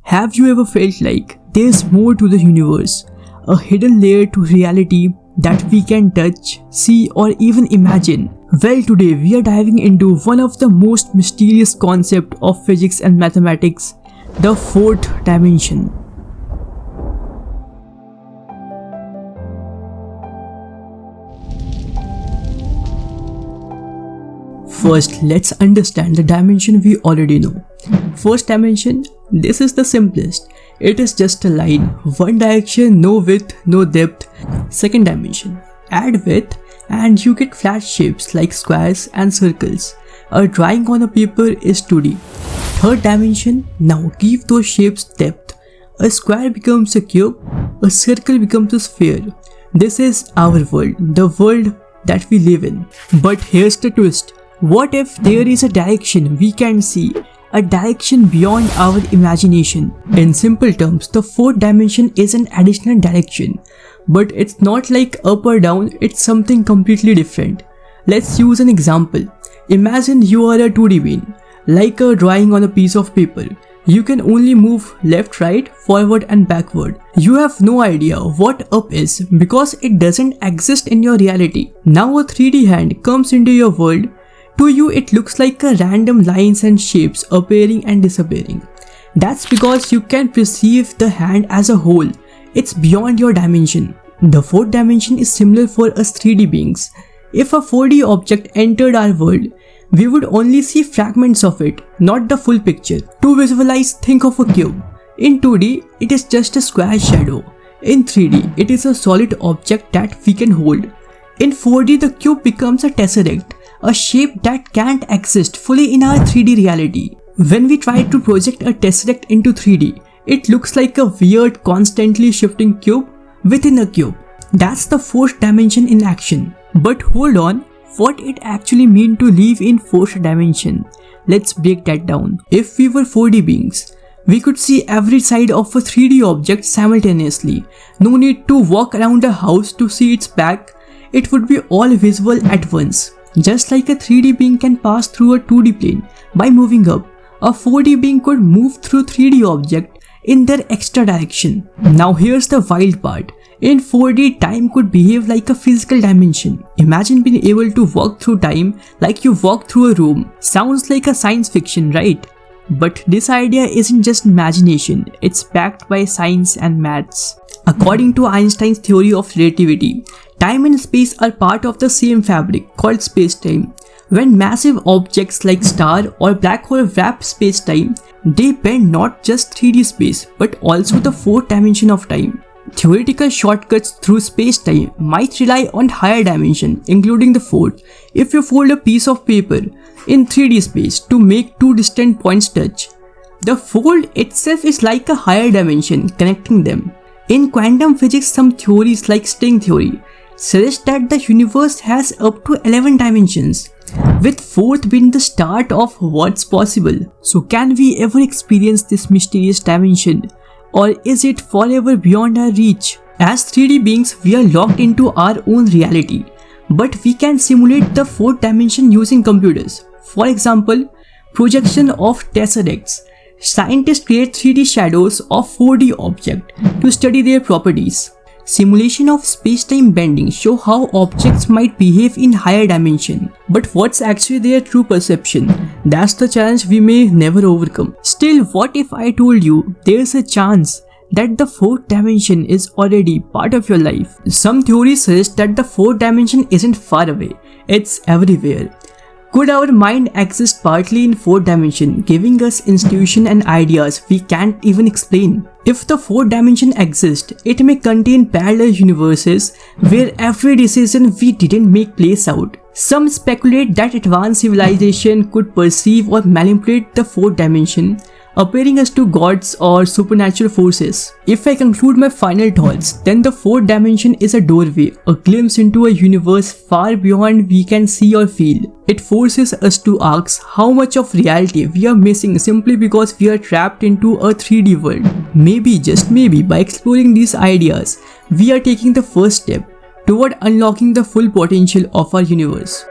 Have you ever felt like there's more to the universe, a hidden layer to reality that we can touch, see, or even imagine? Well, today we are diving into one of the most mysterious concepts of physics and mathematics, the fourth dimension. First, let's understand the dimension we already know. First dimension, this is the simplest. It is just a line, one direction, no width, no depth. Second dimension, add width and you get flat shapes like squares and circles. A drawing on a paper is 2D. Third dimension, now give those shapes depth. A square becomes a cube, a circle becomes a sphere. This is our world, the world that we live in. But here's the twist. What if there is a direction we can see, a direction beyond our imagination? In simple terms, the fourth dimension is an additional direction, but it's not like up or down, it's something completely different. Let's use an example. Imagine you are a 2D being, like a drawing on a piece of paper. You can only move left, right, forward and backward. You have no idea what up is because it doesn't exist in your reality. Now a 3D hand comes into your world. To you, it looks like a random lines and shapes appearing and disappearing. That's because you can perceive the hand as a whole. It's beyond your dimension. The fourth dimension is similar for us 3D beings. If a 4D object entered our world, we would only see fragments of it, not the full picture. To visualize, think of a cube. In 2D, it is just a square shadow. In 3D, it is a solid object that we can hold. In 4D, the cube becomes a tesseract, a shape that can't exist fully in our 3D reality. When we try to project a tesseract into 3D, it looks like a weird, constantly shifting cube within a cube. That's the fourth dimension in action. But hold on, what it actually means to live in fourth dimension? Let's break that down. If we were 4D beings, we could see every side of a 3D object simultaneously. No need to walk around a house to see its back. It would be all visible at once. Just like a 3D being can pass through a 2D plane by moving up, a 4D being could move through 3D object in their extra direction. Now here's the wild part. In 4D, time could behave like a physical dimension. Imagine being able to walk through time like you walk through a room. Sounds like a science fiction, right? But this idea isn't just imagination, it's backed by science and maths. According to Einstein's theory of relativity, time and space are part of the same fabric called space-time. When massive objects like star or black hole wrap space-time, they bend not just 3D space but also the fourth dimension of time. Theoretical shortcuts through space-time might rely on higher dimension, including the fourth. If you fold a piece of paper in 3D space to make two distant points touch, the fold itself is like a higher dimension connecting them. In quantum physics, some theories like string theory suggest that the universe has up to 11 dimensions, with fourth being the start of what's possible. So can we ever experience this mysterious dimension, or is it forever beyond our reach? As 3D beings, we are locked into our own reality, but we can simulate the fourth dimension using computers. For example, projection of tesseracts. Scientists create 3D shadows of 4D objects to study their properties. Simulation of space-time bending show how objects might behave in higher dimension. But what's actually their true perception? That's the challenge we may never overcome. Still, what if I told you there's a chance that the fourth dimension is already part of your life? Some theories suggest that the fourth dimension isn't far away, it's everywhere. Could our mind exist partly in fourth dimension, giving us intuition and ideas we can't even explain? If the fourth dimension exists, it may contain parallel universes where every decision we didn't make plays out. Some speculate that advanced civilization could perceive or manipulate the fourth dimension, appearing as to gods or supernatural forces. If I conclude my final thoughts, then the fourth dimension is a doorway, a glimpse into a universe far beyond we can see or feel. It forces us to ask how much of reality we are missing simply because we are trapped into a 3D world. Maybe, just maybe, by exploring these ideas, we are taking the first step toward unlocking the full potential of our universe.